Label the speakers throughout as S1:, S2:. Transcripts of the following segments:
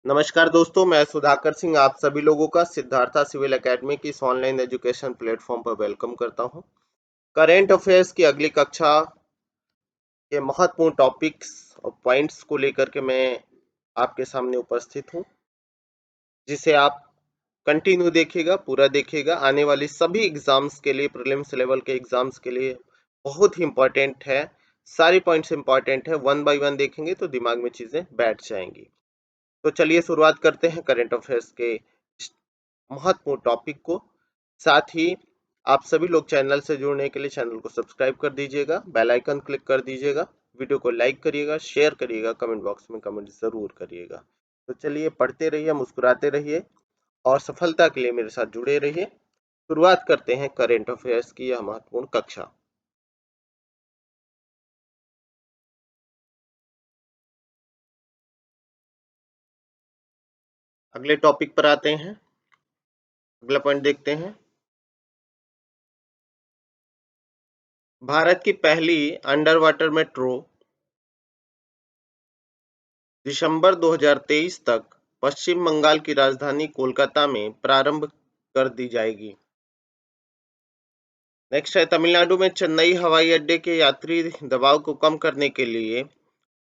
S1: नमस्कार दोस्तों, मैं सुधाकर सिंह आप सभी लोगों का सिद्धार्था सिविल एकेडमी की इस ऑनलाइन एजुकेशन प्लेटफॉर्म पर वेलकम करता हूं। करेंट अफेयर्स की अगली कक्षा के महत्वपूर्ण टॉपिक्स और पॉइंट्स को लेकर के मैं आपके सामने उपस्थित हूं, जिसे आप कंटिन्यू देखिएगा, पूरा देखिएगा। आने वाली सभी एग्जाम्स के लिए, प्रीलिम्स लेवल के एग्जाम्स के लिए बहुत ही इंपॉर्टेंट है। सारी पॉइंट्स इंपॉर्टेंट है, वन बाय वन देखेंगे तो दिमाग में चीजें बैठ जाएंगी। तो चलिए शुरुआत करते हैं करेंट अफेयर्स के महत्वपूर्ण टॉपिक को। साथ ही आप सभी लोग चैनल से जुड़ने के लिए चैनल को सब्सक्राइब कर दीजिएगा, बेल आइकन क्लिक कर दीजिएगा, वीडियो को लाइक करिएगा, शेयर करिएगा, कमेंट बॉक्स में कमेंट जरूर करिएगा। तो चलिए पढ़ते रहिए, मुस्कुराते रहिए और सफलता के लिए मेरे साथ जुड़े रहिए। शुरुआत करते हैं करेंट अफेयर्स की यह महत्वपूर्ण कक्षा। अगले टॉपिक पर आते हैं। अगला पॉइंट देखते हैं। भारत की पहली अंडर वाटर मेट्रो दिसंबर 2023 तक पश्चिम बंगाल की राजधानी कोलकाता में प्रारंभ कर दी जाएगी। नेक्स्ट है, तमिलनाडु में चेन्नई हवाई अड्डे के यात्री दबाव को कम करने के लिए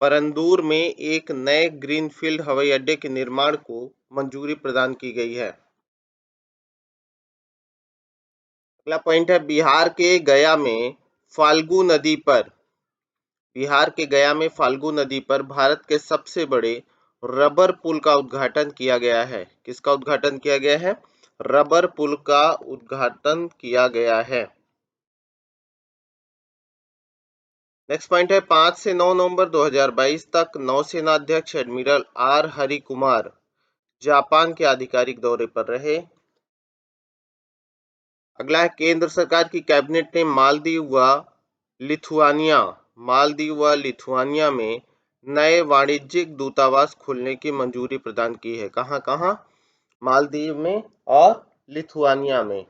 S1: परंदूर में एक नए ग्रीनफील्ड हवाई अड्डे के निर्माण को मंजूरी प्रदान की गई है। अगला पॉइंट है, बिहार के गया में फाल्गु नदी पर भारत के सबसे बड़े रबर पुल का उद्घाटन किया गया है। किसका उद्घाटन किया गया है? रबर पुल का उद्घाटन किया गया है। नेक्स्ट पॉइंट है, 5 से 9 नवंबर 2022 तक नौसेना अध्यक्ष admiral R Hari Kumar Japan के आधिकारिक दौरे पर रहे। अगला है, केंद्र सरकार की कैबिनेट ने मालदीव व लिथुआनिया में नए वाणिज्यिक दूतावास खोलने की मंजूरी प्रदान की है। कहां कहां? मालदीव में और लिथुआनिया में।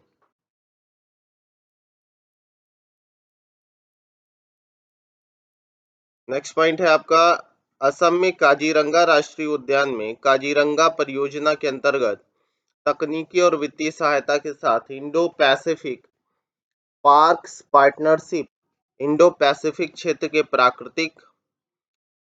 S1: नेक्स्ट पॉइंट है आपका, असम में काजीरंगा राष्ट्रीय उद्यान में काजीरंगा परियोजना के अंतर्गत तकनीकी और वित्तीय सहायता के साथ Indo Pacific parks partnership Indo Pacific क्षेत्र के प्राकृतिक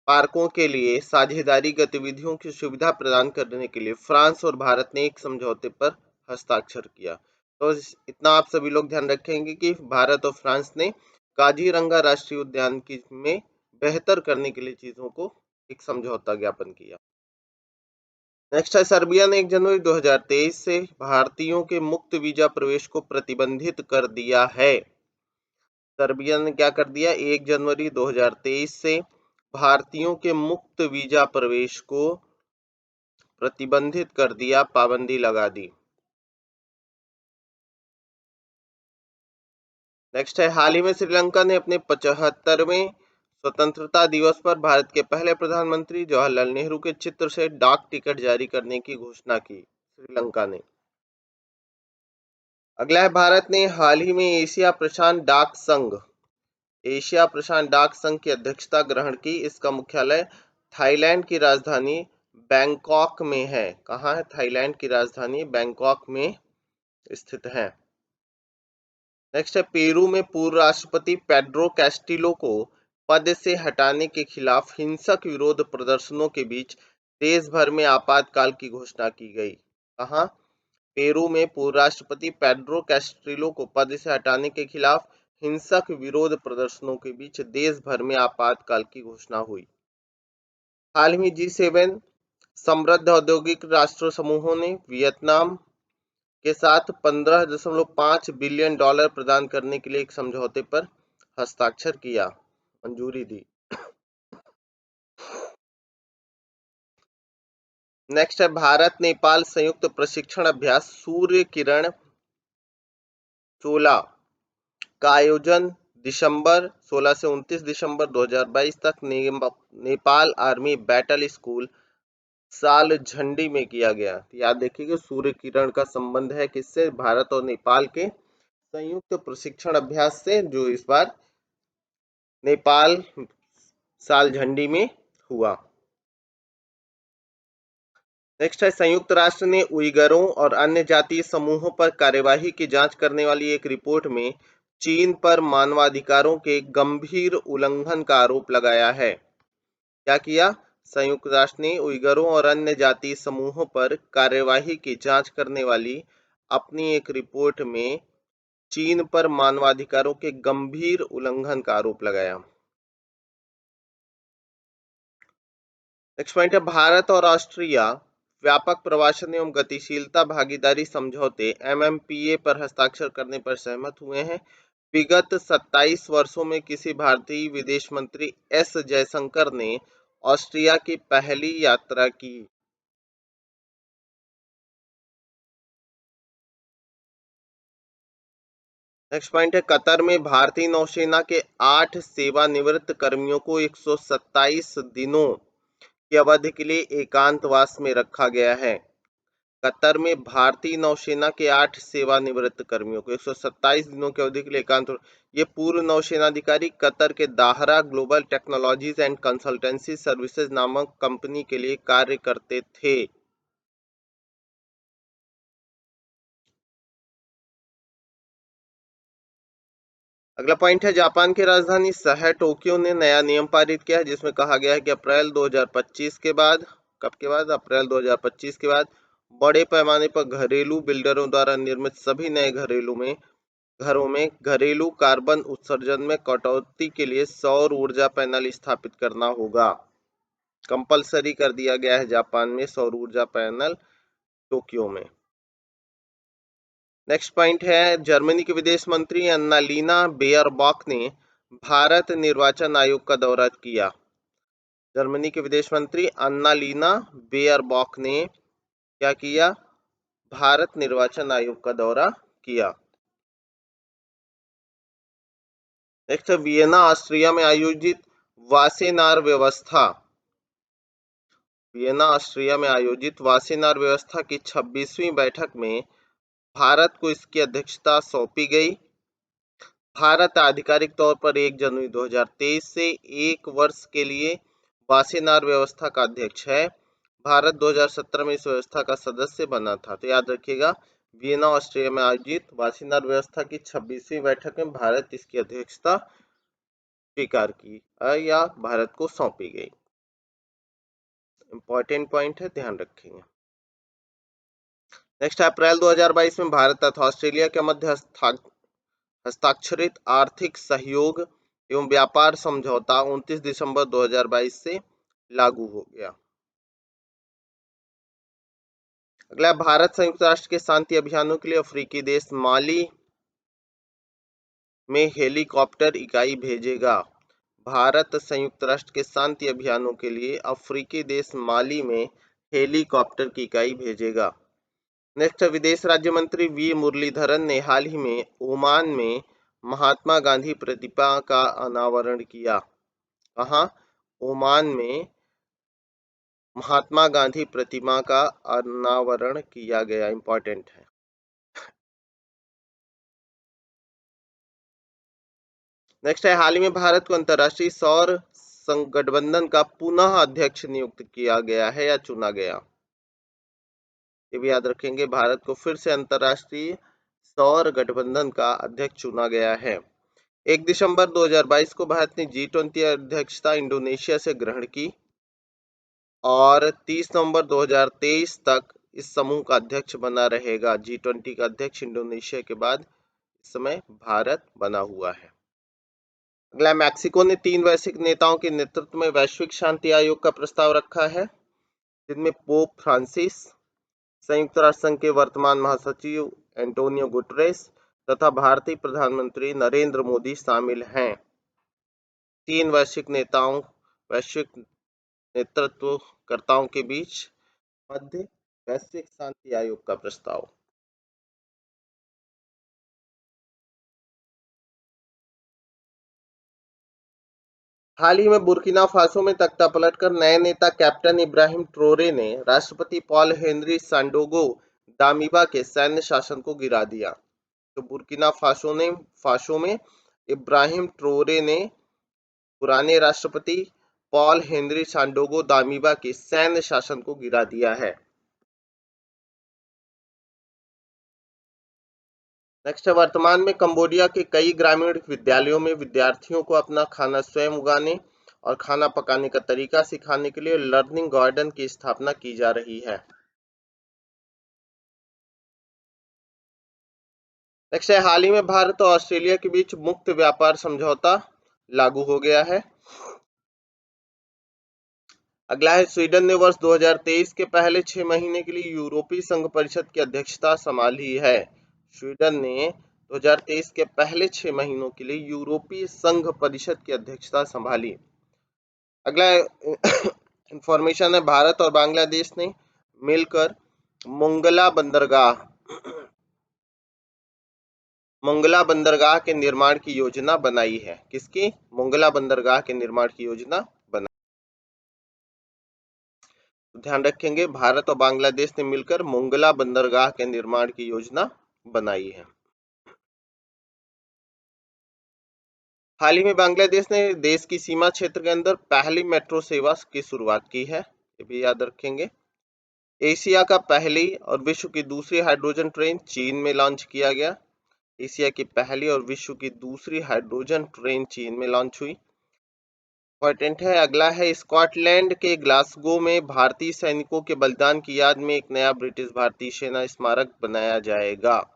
S1: पार्कों के लिए साझेदारी गतिविधियों की सुविधा प्रदान करने के लिए फ्रांस और भारत ने एक समझौते पर हस्ताक्षर किया। तो इतना आप सभी लोग ध्यान रखेंगे कि भारत और फ्रांस ने काजीरंगा राष्ट्रीय उद्यान की में बेहतर करने के लिए चीजों को एक समझौता ज्ञापन किया। नेक्स्ट है, सर्बिया ने 1 जनवरी 2023 से भारतीयों के मुक्त वीजा प्रवेश को प्रतिबंधित कर दिया है। सर्बिया ने क्या कर दिया? 1 जनवरी 2023 से भारतीयों के मुक्त वीजा प्रवेश को प्रतिबंधित कर दिया, पाबंदी लगा दी। नेक्स्ट है, हाल ही में श्रीलंका ने अपने 75वें स्वतंत्रता दिवस पर भारत के पहले प्रधानमंत्री जवाहरलाल नेहरू के चित्र से डाक टिकट जारी करने की घोषणा की। श्रीलंका ने। अगला है, भारत ने हाल ही में एशिया प्रशांत डाक संघ की अध्यक्षता ग्रहण की। इसका मुख्यालय थाईलैंड की राजधानी बैंकॉक में है। कहाँ है? थाईलैंड की राजधानी बैंकॉक में स्थित है। नेक्स्ट है, पेरू में पूर्व राष्ट्रपति पेड्रो कैस्टिलो को पद से हटाने के खिलाफ हिंसक विरोध प्रदर्शनों के बीच देश भर में आपातकाल की घोषणा की गई। कहाँ? पेरू में पूर्व राष्ट्रपति पेड्रो कैस्टिलो को पद से हटाने के खिलाफ हिंसक विरोध प्रदर्शनों के बीच देश भर में आपातकाल की घोषणा हुई। हाल ही में G7 समृद्ध औद्योगिक राष्ट्र समूहों ने वियतनाम के साथ $15.5 बिलियन प्रदान करने के लिए एक समझौते पर हस्ताक्षर किया, मंजूरी दी। नेक्स्ट है, भारत नेपाल संयुक्त प्रशिक्षण अभ्यास सूर्य किरण 16 का आयोजन 16 से 29 दिसंबर 2022 तक नेपाल आर्मी बैटल स्कूल साल झंडी में किया गया। याद देखिए, सूर्य किरण का संबंध है किससे? भारत और नेपाल के संयुक्त प्रशिक्षण अभ्यास से, जो इस बार नेपाल साल झंडी में हुआ। नेक्स्ट है, संयुक्त राष्ट्र ने उइगरों और अन्य जातीय समूहों पर कार्यवाही की जांच करने वाली एक रिपोर्ट में चीन पर मानवाधिकारों के गंभीर उल्लंघन का आरोप लगाया है। क्या किया? संयुक्त राष्ट्र ने उइगरों और अन्य जातीय समूहों पर कार्यवाही की जांच करने वाली अपनी एक रिपोर्ट में चीन पर मानवाधिकारों के गंभीर उल्लंघन का आरोप लगाया। नेक्स्ट पॉइंट है, भारत और ऑस्ट्रिया व्यापक प्रवासन एवं गतिशीलता भागीदारी समझौते एमएमपीए पर हस्ताक्षर करने पर सहमत हुए हैं। विगत 27 वर्षों में किसी भारतीय विदेश मंत्री एस जयशंकर ने ऑस्ट्रिया की पहली यात्रा की। नेक्स्ट पॉइंट है, कतर में भारतीय नौसेना के 8 सेवानिवृत्त कर्मियों को 127 दिनों की अवधि के लिए एकांतवास में रखा गया है। कतर में भारतीय नौसेना के 8 सेवानिवृत्त कर्मियों को 127 दिनों की अवधि के लिए एकांत। ये पूर्व नौसेना अधिकारी कतर के Dahra global technologies and consultancy services नामक कंपनी के लिए कार्य करते थे। अगला पॉइंट है, जापान की राजधानी शहर टोक्यो ने नया नियम पारित किया है जिसमें कहा गया है कि अप्रैल 2025 के बाद, कब के बाद? अप्रैल 2025 के बाद बड़े पैमाने पर घरेलू बिल्डरों द्वारा निर्मित सभी नए घरों में घरेलू कार्बन उत्सर्जन में कटौती के लिए सौर ऊर्जा पैनल स्थापित करना होगा। कंपलसरी कर दिया गया है जापान में सौर ऊर्जा पैनल टोक्यो में। नेक्स्ट पॉइंट है, जर्मनी के विदेश मंत्री अन्नालीना बेयरबॉक ने भारत निर्वाचन आयोग का दौरा किया। जर्मनी के विदेश मंत्री अन्नालीना बेयरबॉक ने क्या किया? भारत निर्वाचन आयोग का दौरा किया। नेक्स्ट, वियना ऑस्ट्रिया में आयोजित वासेनार व्यवस्था वियना ऑस्ट्रिया में आयोजित वासेनार व्यवस्था की 26वीं बैठक में भारत को इसकी अध्यक्षता सौंपी गई। भारत आधिकारिक तौर पर 1 जनवरी 2023 से एक वर्ष के लिए वासेनार व्यवस्था का अध्यक्ष है। भारत 2017 में इस व्यवस्था का सदस्य बना था। तो याद रखिएगा, वियना ऑस्ट्रिया में आयोजित वासेनार व्यवस्था की 26वीं बैठक में भारत इसकी अध्यक्षता स्वीकार की या भारत को सौंपी गई। इंपॉर्टेंट पॉइंट है, ध्यान रखेंगे। नेक्स्ट, अप्रैल 2022 में भारत तथा ऑस्ट्रेलिया के मध्य हस्ताक्षरित आर्थिक सहयोग एवं व्यापार समझौता 29 दिसंबर 2022 से लागू हो गया। अगला, भारत संयुक्त राष्ट्र के शांति अभियानों के लिए अफ्रीकी देश माली में हेलीकॉप्टर इकाई भेजेगा। भारत संयुक्त राष्ट्र के शांति अभियानों के लिए अफ्रीकी देश माली में हेलीकॉप्टर की इकाई भेजेगा। नेक्स्ट, विदेश राज्य मंत्री वी मुरलीधरन ने हाल ही में ओमान में महात्मा गांधी प्रतिमा का अनावरण किया। कहाँ? ओमान में महात्मा गांधी प्रतिमा का अनावरण किया गया। इंपॉर्टेंट है। नेक्स्ट है, हाल ही में भारत को अंतर्राष्ट्रीय सौर गठबंधन का पुनः अध्यक्ष नियुक्त किया गया है या चुना गया। ये भी याद रखेंगे, भारत को फिर से अंतर्राष्ट्रीय सौर गठबंधन का अध्यक्ष चुना गया है। 1 दिसंबर 2022 को भारत ने G20 अध्यक्षता इंडोनेशिया से ग्रहण की और 30 नवंबर 2023 तक इस समूह का अध्यक्ष बना रहेगा। G20 का अध्यक्ष इंडोनेशिया के बाद इस समय भारत बना हुआ है। अगला, मैक्सिको ने 3 वैश्विक नेताओं के नेतृत्व में वैश्विक शांति आयोग का प्रस्ताव रखा है जिनमें पोप फ्रांसिस, संयुक्त राष्ट्र संघ के वर्तमान महासचिव एंटोनियो गुटरेस तथा भारतीय प्रधानमंत्री नरेंद्र मोदी शामिल हैं। 3 वैश्विक नेतृत्वकर्ताओं के बीच मध्य वैश्विक शांति आयोग का प्रस्ताव। हाल ही में बुर्किना फासो में तख्ता पलटकर नए नेता कैप्टन इब्राहिम ट्रोरे ने राष्ट्रपति पॉल हेनरी सांडोगो दामिबा के सैन्य शासन को गिरा दिया। तो बुर्किना फासो में इब्राहिम ट्रोरे ने पुराने राष्ट्रपति पॉल हेनरी सांडोगो दामिबा के सैन्य शासन को गिरा दिया है। नेक्स्ट है, वर्तमान में कंबोडिया के कई ग्रामीण विद्यालयों में विद्यार्थियों को अपना खाना स्वयं उगाने और खाना पकाने का तरीका सिखाने के लिए लर्निंग गार्डन की स्थापना की जा रही है। नेक्स्ट है, हाल ही में भारत और ऑस्ट्रेलिया के बीच मुक्त व्यापार समझौता लागू हो गया है। अगला है, स्वीडन ने वर्ष 2023 के पहले 6 महीने के लिए यूरोपीय संघ परिषद की अध्यक्षता संभाली है। स्वीडन ने 2023 के पहले 6 महीनों के लिए यूरोपीय संघ परिषद की अध्यक्षता संभाली। अगला इंफॉर्मेशन है, भारत और बांग्लादेश ने मिलकर मोंगला बंदरगाह मोंगला बंदरगाह के निर्माण की योजना बनाई है। किसकी? मोंगला बंदरगाह के निर्माण की योजना बनाई। तो ध्यान रखेंगे, भारत और बांग्लादेश ने मिलकर मोंगला बंदरगाह के निर्माण की योजना बनाई है। हाल ही में बांग्लादेश ने देश की सीमा क्षेत्र के अंदर पहली मेट्रो सेवा की शुरुआत की है, ये भी याद रखेंगे। एशिया का पहली और विश्व की दूसरी हाइड्रोजन ट्रेन चीन में लॉन्च किया गया। एशिया की पहली और विश्व की दूसरी हाइड्रोजन ट्रेन चीन में लॉन्च हुई। इंपॉर्टेंट है। अगला है, स्कॉटलैंड के ग्लासगो में भारतीय सैनिकों के बलिदान की याद में एक नया ब्रिटिश भारतीय सेना स्मारक बनाया जाएगा।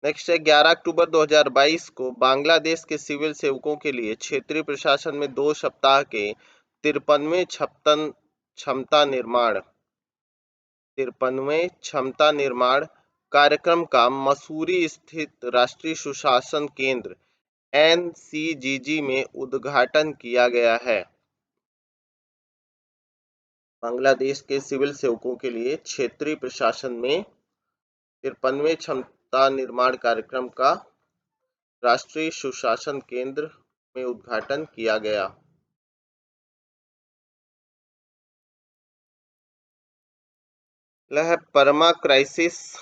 S1: नेक्स्ट है, 11 अक्टूबर 2022 को बांग्लादेश के सिविल सेवकों के लिए क्षेत्रीय प्रशासन में 2 सप्ताह के 53वें क्षमता निर्माण कार्यक्रम का मसूरी स्थित राष्ट्रीय सुशासन केंद्र NCGG में उद्घाटन किया गया है। बांग्लादेश के सिविल सेवकों के लिए क्षेत्रीय प्रशासन में 53वें क्षमता निर्माण कार्यक्रम का राष्ट्रीय सुशासन केंद्र में उद्घाटन किया गया। यह परमा क्राइसिस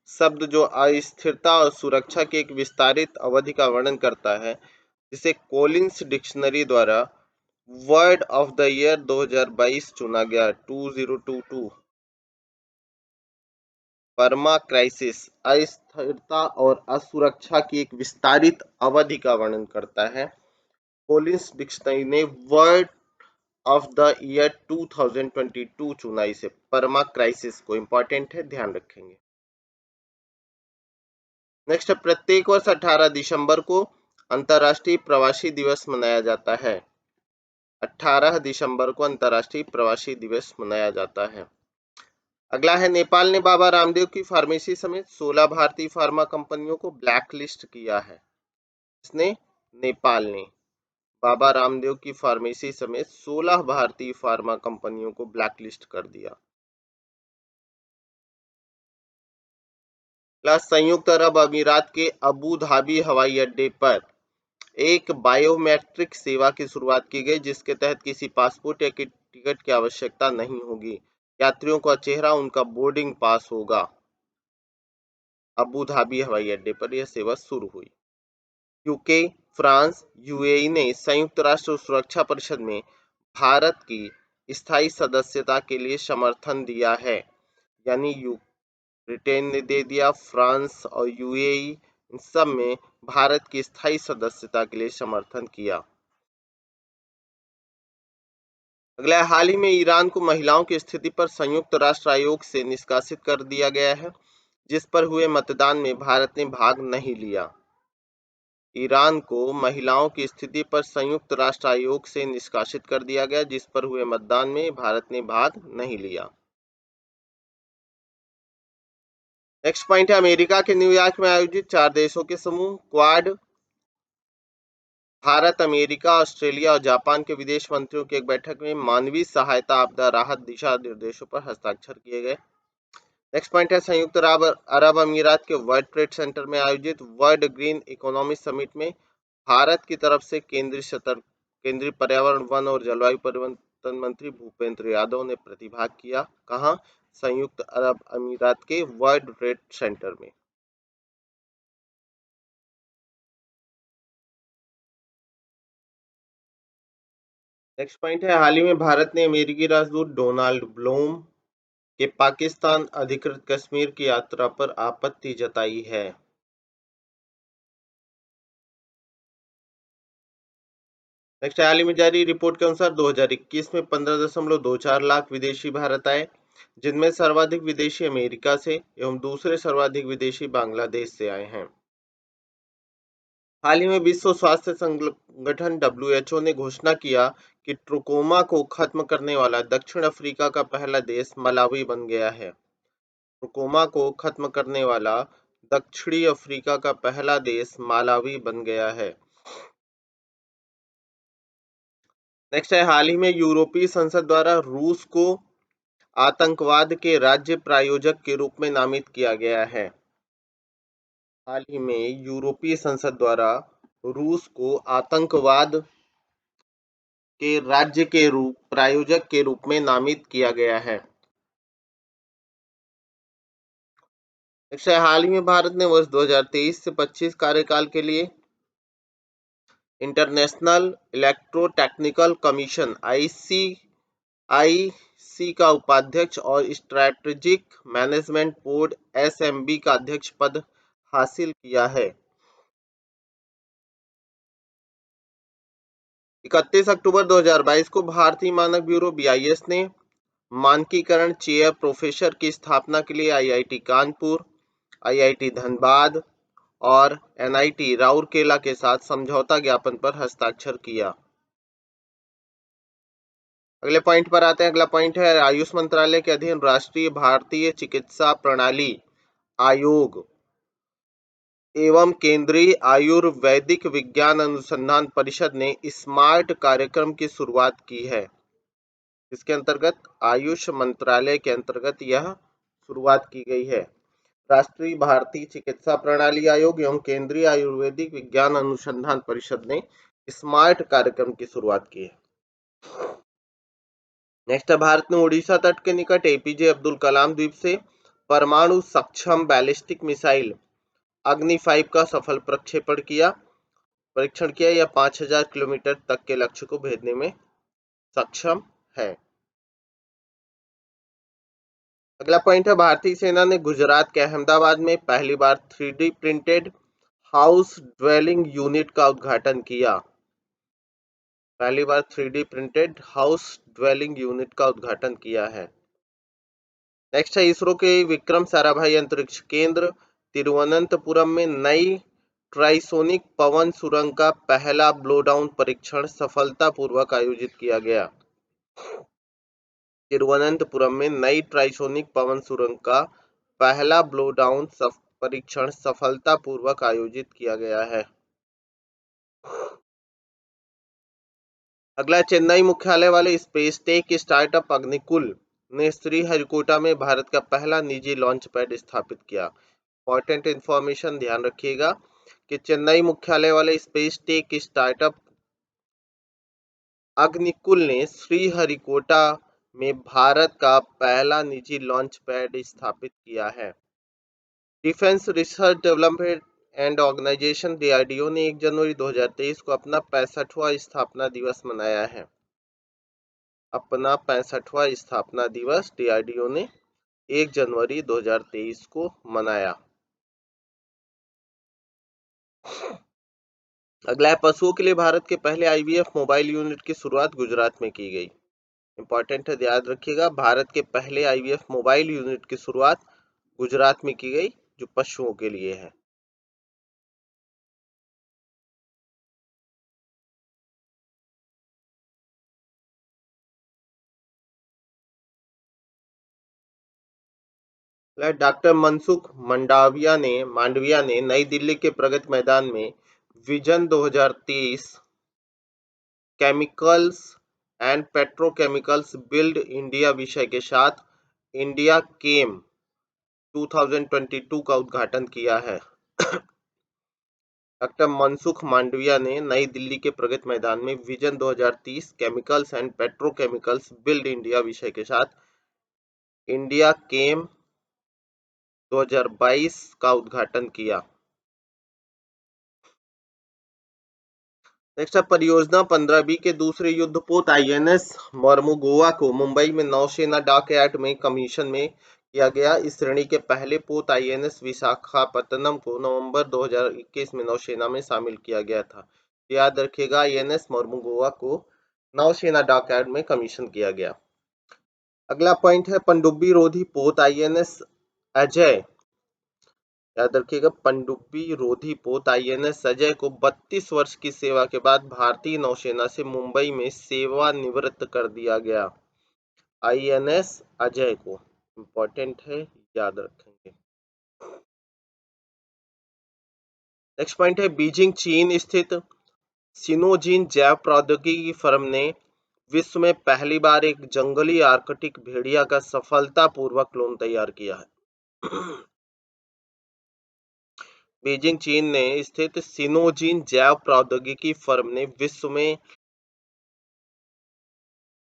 S1: शब्द जो अस्थिरता और सुरक्षा की एक विस्तारित अवधि का वर्णन करता है, जिसे कोलिंस डिक्शनरी द्वारा वर्ड ऑफ द ईयर 2022 चुना गया। 2022 परमा क्राइसिस अस्थिरता और असुरक्षा की एक विस्तारित अवधि का वर्णन करता है। कोलिंस डिक्शनरी ने वर्ड ऑफ द ईयर 2022 चुना इसे, परमा क्राइसिस को। इंपॉर्टेंट है, ध्यान रखेंगे। नेक्स्ट, प्रत्येक वर्ष 18 दिसंबर को अंतर्राष्ट्रीय प्रवासी दिवस मनाया जाता है। 18 दिसंबर को अंतर्राष्ट्रीय प्रवासी दिवस मनाया जाता है। अगला है, नेपाल ने बाबा रामदेव की फार्मेसी समेत 16 भारतीय फार्मा कंपनियों को ब्लैक लिस्ट किया है। इसने नेपाल ने बाबा रामदेव की फार्मेसी समेत 16 भारतीय फार्मा कंपनियों को ब्लैक लिस्ट कर दिया। संयुक्त अरब अमीरात के अबू धाबी हवाई अड्डे पर एक बायोमेट्रिक सेवा की शुरुआत की गई, जिसके तहत किसी पासपोर्ट या टिकट की आवश्यकता नहीं होगी। यात्रियों का चेहरा उनका बोर्डिंग पास होगा। अबू धाबी हवाई अड्डे पर यह सेवा शुरू हुई। यूके, फ्रांस, यूएई ने संयुक्त राष्ट्र सुरक्षा परिषद में भारत की स्थायी सदस्यता के लिए समर्थन दिया है। यानी ब्रिटेन ने दे दिया, फ्रांस और यूएई इन सब में भारत की स्थायी सदस्यता के लिए समर्थन किया। अगला, हाल ही में ईरान को महिलाओं की स्थिति पर संयुक्त राष्ट्र आयोग से निष्कासित कर दिया गया है, जिस पर हुए मतदान में भारत ने भाग नहीं लिया। ईरान को महिलाओं की स्थिति पर संयुक्त राष्ट्र आयोग से निष्कासित कर दिया गया, जिस पर हुए मतदान में भारत ने भाग नहीं लिया। नेक्स्ट पॉइंट है, अमेरिका के न्यूयॉर्क में आयोजित 4 देशों के समूह क्वाड, भारत, अमेरिका, ऑस्ट्रेलिया और जापान के विदेश मंत्रियों की एक बैठक में मानवीय सहायता आपदा राहत दिशा निर्देशों पर हस्ताक्षर किए गए। नेक्स्ट पॉइंट है, संयुक्त अरब अमीरात के वर्ल्ड ट्रेड सेंटर में आयोजित वर्ल्ड ग्रीन इकोनॉमी समिट में भारत की तरफ से केंद्रीय पर्यावरण, वन और जलवायु परिवर्तन मंत्री भूपेंद्र यादव ने प्रतिभाग किया। कहाँ? संयुक्त अरब अमीरात के वर्ल्ड ट्रेड सेंटर में। नेक्स्ट पॉइंट है, हाल ही में भारत ने अमेरिकी राजदूत डोनाल्ड ब्लूम कि पाकिस्तान अधिकृत कश्मीर की यात्रा पर आपत्ति जताई है। नेक्स्ट, हाल ही में जारी रिपोर्ट के अनुसार 2021 में 15.24 लाख विदेशी भारत आए, जिनमें सर्वाधिक विदेशी अमेरिका से एवं दूसरे सर्वाधिक विदेशी बांग्लादेश से आए हैं। हाल ही में विश्व स्वास्थ्य संगठन (WHO) ने घोषणा किया कि ट्रोकोमा को खत्म करने वाला दक्षिण अफ्रीका का पहला देश मलावी बन गया है। ट्रोकोमा को खत्म करने वाला दक्षिणी अफ्रीका का पहला देश मालावी बन गया है। नेक्स्ट है, हाल ही में यूरोपीय संसद द्वारा रूस को आतंकवाद के राज्य प्रायोजक के रूप में नामित किया गया है। हाल ही में यूरोपीय संसद द्वारा रूस को आतंकवाद के राज्य के रूप प्रायोजक के रूप में नामित किया गया है। हाल ही में भारत ने वर्ष 2023 से 25 कार्यकाल के लिए इंटरनेशनल इलेक्ट्रोटेक्निकल कमीशन आईसी का उपाध्यक्ष और स्ट्रैटेजिक मैनेजमेंट बोर्ड एसएमबी का अध्यक्ष पद हासिल किया है। 31 अक्टूबर 2022 को भारतीय मानक ब्यूरो बीआईएस ने मानकीकरण चेयर प्रोफेसर की स्थापना के लिए आईआईटी कानपुर, आईआईटी धनबाद और एनआईटी राउरकेला के साथ समझौता ज्ञापन पर हस्ताक्षर किया। अगले पॉइंट पर आते हैं। अगला पॉइंट है, आयुष मंत्रालय के अधीन राष्ट्रीय भारतीय चिकित्सा प्रणाली आयोग एवं केंद्रीय आयुर्वैदिक विज्ञान अनुसंधान परिषद ने स्मार्ट कार्यक्रम की शुरुआत की है। इसके अंतर्गत आयुष मंत्रालय के अंतर्गत यह शुरुआत की गई है। राष्ट्रीय भारतीय चिकित्सा प्रणाली आयोग एवं केंद्रीय आयुर्वेदिक विज्ञान अनुसंधान परिषद ने स्मार्ट कार्यक्रम की शुरुआत की है। नेक्स्ट, भारत ने उड़ीसा तट के निकट एपीजे अब्दुल कलाम द्वीप से परमाणु सक्षम बैलिस्टिक मिसाइल अग्नि 5 का सफल परीक्षण किया। यह 5000 किलोमीटर तक के लक्ष्य को भेदने में सक्षम है। अगला पॉइंट है, भारतीय सेना ने गुजरात के अहमदाबाद में पहली बार 3D printed house dwelling unit का उद्घाटन किया। पहली बार 3D printed house dwelling unit का उद्घाटन किया है। नेक्स्ट है, इसरो के विक्रम साराभाई अंतरिक्ष केंद्र तिरुवनंतपुरम में नई ट्राइसोनिक पवन सुरंग का पहला ब्लोडाउन परीक्षण सफलतापूर्वक आयोजित किया गया। तिरुवनंतपुरम में नई ट्राइसोनिक पवन सुरंग का पहला ब्लोडाउन परीक्षण सफलतापूर्वक आयोजित किया गया है। अगला, चेन्नई मुख्यालय वाले स्पेस टेक स्टार्टअप अग्निकुल ने श्रीहरिकोटा में भारत का पहला निजी लॉन्च पैड स्थापित किया। इंपॉर्टेंट इंफॉर्मेशन ध्यान रखिएगा कि चेन्नई मुख्यालय वाले स्पेस टेक स्टार्टअप अग्निकुल ने श्रीहरिकोटा में भारत का पहला निजी लॉन्च पैड स्थापित किया है। Defence research development and organisation DRDO ने 1 जनवरी 2023 को अपना 65वां स्थापना दिवस मनाया है। अपना 65वां स्थापना दिवस डीआरडीओ ने 1 जनवरी 2023 को मनाया। अगला है, पशुओं के लिए भारत के पहले आईवीएफ मोबाइल यूनिट की शुरुआत गुजरात में की गई। इंपॉर्टेंट है, याद रखिएगा, भारत के पहले आईवीएफ मोबाइल यूनिट की शुरुआत गुजरात में की गई, जो पशुओं के लिए है। डॉक्टर मनसुख मांडविया ने नई दिल्ली के प्रगति मैदान में vision 2030 chemicals and petrochemicals build India विषय के साथ इंडिया केम 2022 का उद्घाटन किया है। डॉक्टर मनसुख मांडविया ने नई दिल्ली के प्रगति मैदान में vision 2030 chemicals and petrochemicals build India विषय के साथ इंडिया केम 2022 का उद्घाटन किया। नेक्स्ट है परियोजना 15B के दूसरे युद्धपोत आईएनएस मर्मुगोवा को मुंबई में नौसेना डॉकयार्ड में कमीशन में किया गया। इस श्रेणी के पहले पोत आईएनएस विशाखापत्तनम को नवंबर 2021 में नौसेना में शामिल किया गया था। याद रखिएगा, आईएनएस मर्मुगोवा को नौसेना डॉकयार्ड में कमीशन किया गया। अगला पॉइंट है पनडुब्बी रोधी पोत आईएनएस अजय। याद रखिएगा, पनडुब्बी रोधी पोत आईएनएस अजय को 32 वर्ष की सेवा के बाद भारतीय नौसेना से मुंबई में सेवानिवृत्त कर दिया गया। आईएनएस अजय को इंपॉर्टेंट है, याद रखेंगे। नेक्स्ट पॉइंट है बीजिंग चीन स्थित सिनोजीन जैव प्रौद्योगिकी फर्म ने विश्व में पहली बार एक जंगली आर्कटिक भेड़िया का सफलतापूर्वक क्लोन तैयार किया है। बीजिंग चीन ने स्थित सिनोजीन जैव प्रौद्योगिकी फर्म ने विश्व में,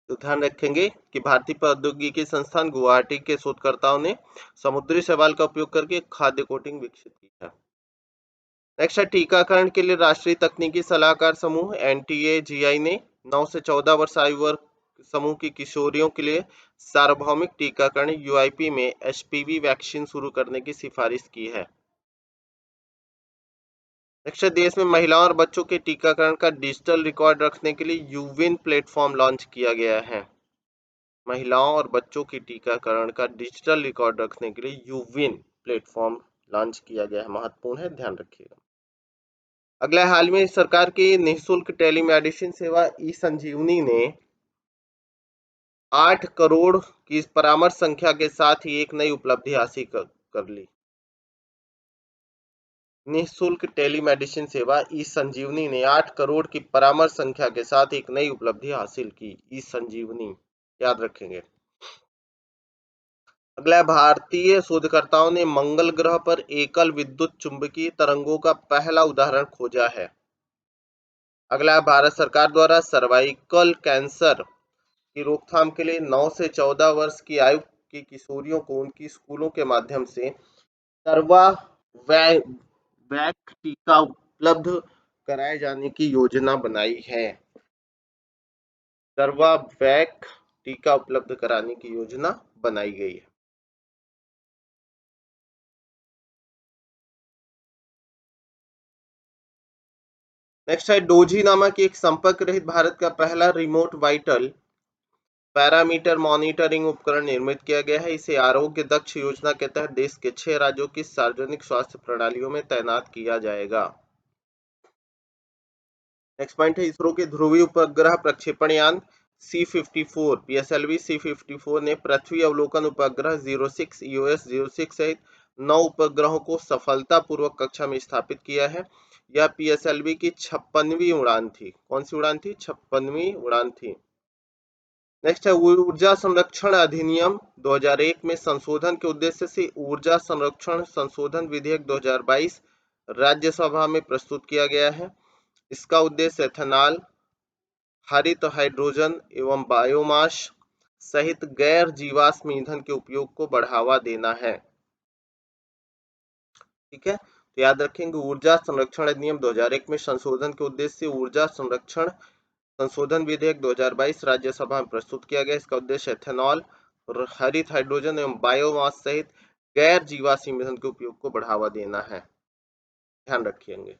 S1: तो ध्यान रखेंगे कि भारतीय प्रौद्योगिकी संस्थान गुवाहाटी के शोधकर्ताओं ने समुद्री शैवाल का उपयोग करके खाद्य कोटिंग विकसित की है। नेक्स्ट है टीकाकरण के लिए राष्ट्रीय तकनीकी सलाहकार समूह एनटीए-जीआई ने 9 से 14 वर्ष आयु वर्ग समूह की किशोरियों के लिए सार्वभौमिक टीकाकरण यूआईपी में एचपीवी वैक्सीन शुरू करने की सिफारिश की है। नेक्स्ट देश में महिलाओं और बच्चों के टीकाकरण का डिजिटल रिकॉर्ड रखने के लिए यूविन प्लेटफॉर्म लॉन्च किया गया है। महिलाओं और बच्चों के टीकाकरण का डिजिटल रिकॉर्ड रखने के लिए यूविन प्लेटफॉर्म लॉन्च किया गया है। महत्वपूर्ण है, ध्यान रखिएगा। अगला, हाल में सरकार की निःशुल्क टेलीमेडिसिन सेवा ई संजीवनी ने 8 करोड़ की परामर्श संख्या के साथ ही एक नई उपलब्धि हासिल कर ली। निःशुल्क टेलीमेडिसिन सेवा ई संजीवनी ने 8 करोड़ की परामर्श संख्या के साथ एक नई उपलब्धि हासिल की। ई संजीवनी, याद रखेंगे। अगला, भारतीय शोधकर्ताओं ने मंगल ग्रह पर एकल विद्युत चुंबकीय तरंगों का पहला उदाहरण खोजा है। अगला, भारत सरकार द्वारा सर्वाइकल कैंसर की रोकथाम के लिए 9 से 14 वर्ष की आयु की किशोरियों को उनकी स्कूलों के माध्यम से सर्वावैक टीका उपलब्ध कराए जाने की योजना बनाई है। सर्वावैक टीका उपलब्ध कराने की योजना बनाई गई है। नेक्स्ट है डोजी नामक एक संपर्क रहित भारत का पहला रिमोट वाइटल पैरामीटर मॉनिटरिंग उपकरण निर्मित किया गया है। इसे आरोग्य दक्ष योजना के तहत देश के 6 राज्यों की सार्वजनिक स्वास्थ्य प्रणालियों में तैनात किया जाएगा। नेक्स्ट पॉइंट है इसरो के ध्रुवीय उपग्रह प्रक्षेपण यान C54 PSLV C54 ने पृथ्वी अवलोकन उपग्रह 06 EOS 06 सहित 9 उपग्रहों को सफलतापूर्वक कक्षा में स्थापित किया है। यह PSLV की 56वीं उड़ान थी। कौन सी उड़ान थी? 56वीं उड़ान थी। नेक्स्ट है ऊर्जा संरक्षण अधिनियम 2001 में संशोधन के उद्देश्य से ऊर्जा संरक्षण संशोधन विधेयक 2022 राज्यसभा में प्रस्तुत किया गया है। इसका उद्देश्य एथेनॉल, हरित हाइड्रोजन एवं बायोमास सहित गैर जीवाश्म ईंधन के उपयोग को बढ़ावा देना है। ठीक है, तो याद रखेंगे ऊर्जा संरक्षण अधिनियम 2001 में संशोधन के उद्देश्य से ऊर्जा संरक्षण संशोधन विधेयक 2022 राज्यसभा में प्रस्तुत किया गया। इसका उद्देश्य एथेनॉल, हरित हाइड्रोजन एवं बायोमास सहित गैर जीवाश्म ईंधन के उपयोग को बढ़ावा देना है। ध्यान रखिएगा।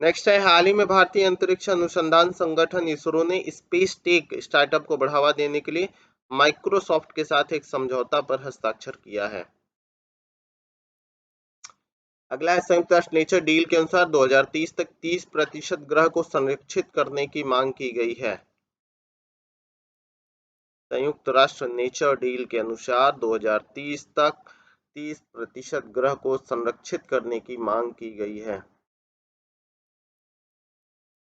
S1: नेक्स्ट है हाल ही में भारतीय अंतरिक्ष अनुसंधान संगठन इसरो ने स्पेस टेक स्टार्टअप को बढ़ावा देने के लिए माइक्रोसॉफ्ट के साथ एक समझौता पर हस्ताक्षर किया है। अगला है संयुक्त राष्ट्र नेचर डील के अनुसार 2030 तक 30% ग्रह को संरक्षित करने की मांग की गई है। संयुक्त राष्ट्र नेचर डील के अनुसार 2030 तक 30% ग्रह को संरक्षित करने की मांग की गई है।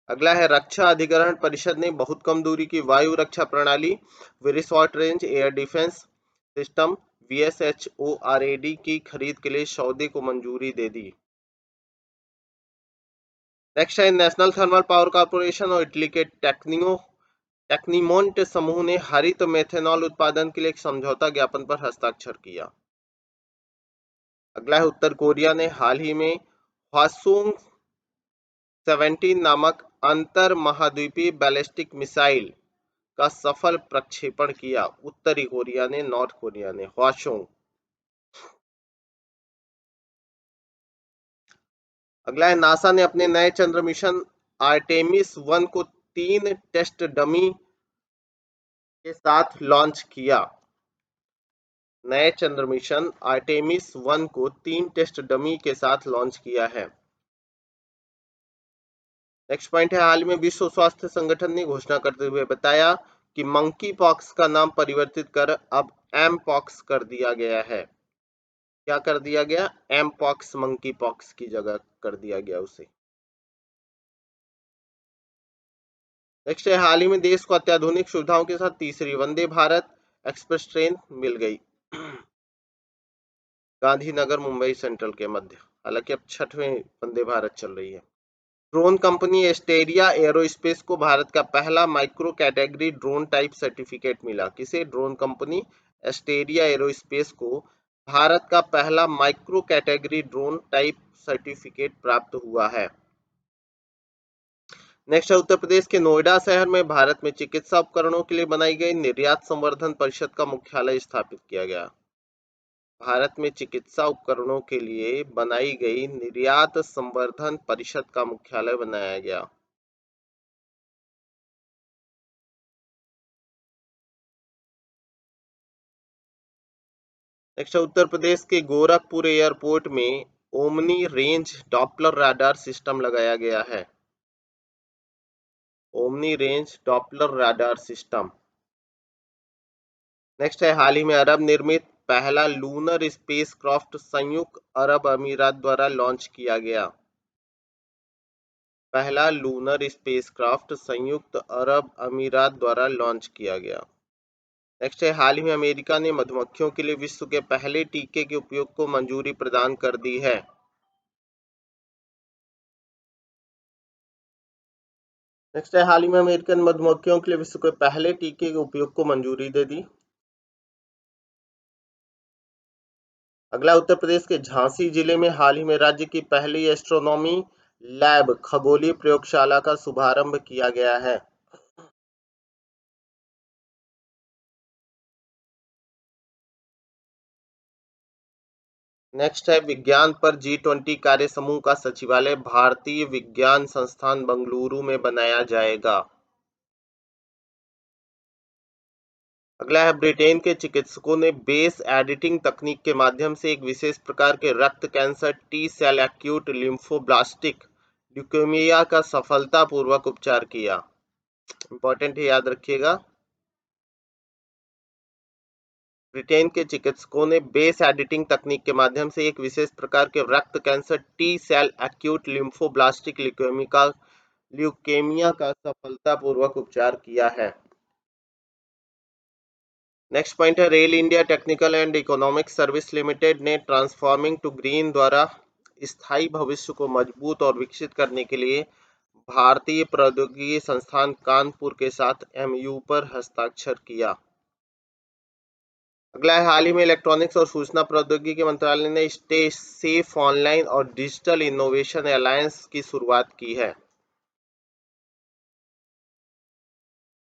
S1: अगला है रक्षा अधिग्रहण परिषद ने बहुत कम दूरी की वायु रक्षा प्रणाली very short range air defence system VSHORAD की खरीद के लिए सौदे को मंजूरी दे दी। नेक्स्ट है नेशनल थर्मल पावर कॉर्पोरेशन और इटली के टेक्नीमोंट समूह ने हरित मेथनॉल उत्पादन के लिए एक समझौता ज्ञापन पर हस्ताक्षर किया। अगला है उत्तर कोरिया ने हाल ही में हवासोंग 17 नामक अंतर महाद्वीपीय बैलिस्टिक मिसाइल का सफल प्रक्षेपण किया? उत्तरी कोरिया ने, नॉर्थ कोरिया ने। ह्वाशोंग। अगला है, नासा ने अपने नए चंद्र मिशन आर्टेमिस 1 को 3 टेस्ट डमी के साथ लॉन्च किया। नए चंद्र मिशन आर्टेमिस 1 को 3 टेस्ट डमी के साथ लॉन्च किया है। नेक्स्ट पॉइंट है, हाल में विश्व स्वास्थ्य संगठन ने घोषणा करते हुए बताया कि मंकी पॉक्स का नाम परिवर्तित कर अब एम पॉक्स कर दिया गया है। क्या कर दिया गया? एम पॉक्स मंकी पॉक्स की जगह कर दिया गया उसे। नेक्स्ट है, हाल ही में देश को अत्याधुनिक सुविधाओं के साथ तीसरी वंदे भारत एक्सप्रेस ट्रेन मिल गई। गांधीनगर मुंबई सेंट्रल के मध्य। हालांकि अब 6वें वंदे भारत चल रही है। ड्रोन कंपनी एस्टेरिया एरोस्पेस को भारत का पहला micro category drone type certificate मिला। किसे? ड्रोन कंपनी एस्टेरिया एरोस्पेस को भारत का पहला micro category drone type certificate प्राप्त हुआ है। नेक्स्ट है, उत्तर प्रदेश के नोएडा शहर में भारत में चिकित्सा उपकरणों के लिए बनाई गई निर्यात संवर्धन परिषद का मुख्यालय स्थापित किया गया। भारत में चिकित्सा उपकरणों के लिए बनाई गई निर्यात संवर्धन परिषद का मुख्यालय बनाया गया। नेक्स्ट, उत्तर प्रदेश के गोरखपुर एयरपोर्ट में omni range Doppler radar system लगाया गया है। Omni range Doppler radar system. Next है, हाल ही में अरब निर्मित पहला लूनर स्पेसक्राफ्ट संयुक्त अरब अमीरात द्वारा लॉन्च किया गया। पहला लूनर स्पेसक्राफ्ट संयुक्त अरब अमीरात द्वारा लॉन्च किया गया। नेक्स्ट है, हाल ही में अमेरिका ने मधुमक्खियों के लिए विश्व के पहले टीके के उपयोग को मंजूरी प्रदान कर दी है। नेक्स्ट है, हाल ही में अमेरिकन मधुमक्खियों के लिए विश्व के पहले टीके के उपयोग को मंजूरी दे दी। अगला, उत्तर प्रदेश के झांसी जिले में हाल ही में राज्य की पहली एस्ट्रोनॉमी लैब खगोलीय प्रयोगशाला का शुभारंभ किया गया है। नेक्स्ट है, विज्ञान पर G20 कार्य समूह का सचिवालय भारतीय विज्ञान संस्थान बेंगलुरु में बनाया जाएगा। अगला है, ब्रिटेन के चिकित्सकों ने बेस एडिटिंग तकनीक के माध्यम से एक विशेष प्रकार के रक्त cancer T cell acute lymphoblastic leukaemia का सफलतापूर्वक उपचार किया। इंपॉर्टेंट है, याद रखिएगा। ब्रिटेन के चिकित्सकों ने बेस एडिटिंग तकनीक के माध्यम से एक विशेष प्रकार के रक्त cancer T cell acute lymphoblastic leukaemia का सफलतापूर्वक उपचार किया है। नेक्स्ट पॉइंट है, rail India technical and economic service limited ने ट्रांसफॉर्मिंग टू ग्रीन द्वारा स्थायी भविष्य को मजबूत और विकसित करने के लिए भारतीय प्रौद्योगिकी संस्थान कानपुर के साथ एमयू पर हस्ताक्षर किया। अगला है, हाल ही में इलेक्ट्रॉनिक्स और सूचना प्रौद्योगिकी मंत्रालय ने स्टे सेफ ऑनलाइन और डिजिटल इनोवेशन अलायंस की शुरुआत की है।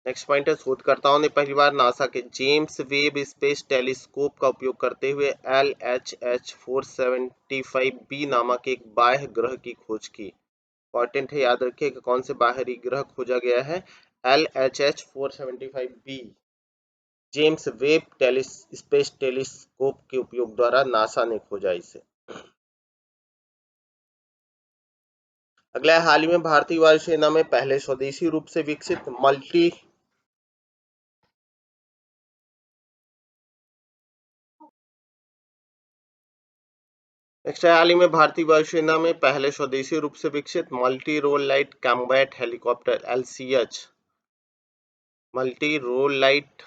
S1: नेक्स्ट पॉइंट है, शोधकर्ताओं ने पहली बार नासा के जेम्स वेब स्पेस टेलीस्कोप का उपयोग करते हुए LHH 475b नामक एक बाह्य ग्रह की खोज की। इंपॉर्टेंट है, याद रखिए कि कौन से बाहरी ग्रह खोजा गया है। LHH 475b James Webb space telescope के उपयोग द्वारा नासा ने खोजा इसे। अगला है, हाल ही में भारतीय वायुसेना में पहले स्वदेशी रूप से विकसित नेक्स्ट है, हाल ही में भारतीय वायुसेना में पहले स्वदेशी रूप से विकसित multi role light combat helicopter LCH multi role light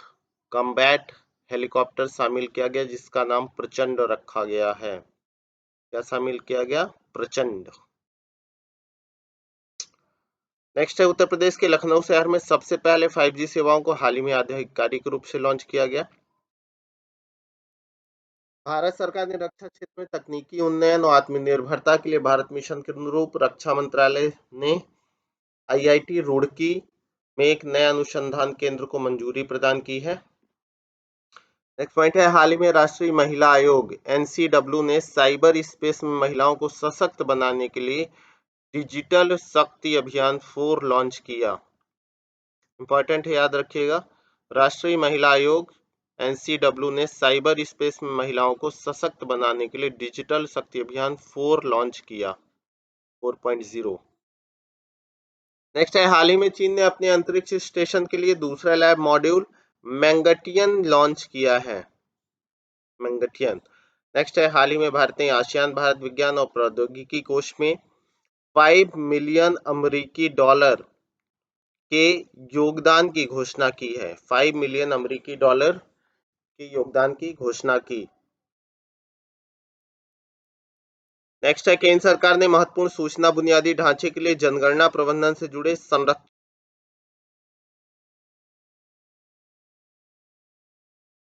S1: combat helicopter शामिल किया गया, जिसका नाम प्रचंड रखा गया है। क्या शामिल किया गया? प्रचंड। नेक्स्ट है, उत्तर प्रदेश के लखनऊ शहर में सबसे पहले 5G सेवाओं को हाल ही में आधिकारिक रूप से लॉन्च किया गया। भारत सरकार ने रक्षा क्षेत्र में तकनीकी उन्नयन और आत्मनिर्भरता के लिए भारत मिशन के अनुरूप रक्षा मंत्रालय ने आईआईटी रुड़की में एक नए अनुसंधान केंद्र को मंजूरी प्रदान की है। नेक्स्ट पॉइंट है, हाल ही में राष्ट्रीय महिला आयोग एनसीडब्ल्यू ने साइबर स्पेस में महिलाओं को सशक्त बनाने के लिए डिजिटल शक्ति अभियान 4 लॉन्च किया। इंपॉर्टेंट है, याद रखिएगा। राष्ट्रीय महिला आयोग एनसीडब्ल्यू ने साइबर स्पेस में महिलाओं को सशक्त बनाने के लिए डिजिटल शक्ति अभियान 4 लॉन्च किया, 4.0। नेक्स्ट है, हाल ही में चीन ने अपने अंतरिक्ष स्टेशन के लिए दूसरा लैब मॉड्यूल मैंगटियन लॉन्च किया है, मैंगटियन। नेक्स्ट है, हाल ही में भारत ने आसियान भारत विज्ञान और प्रौद्योगिकी कोष में 5 मिलियन अमेरिकी डॉलर के योगदान की घोषणा की है, 5 मिलियन अमेरिकी डॉलर के योगदान की घोषणा की। नेक्स्ट है, केंद्र सरकार ने महत्वपूर्ण सूचना बुनियादी ढांचे के लिए जनगणना प्रबंधन से जुड़े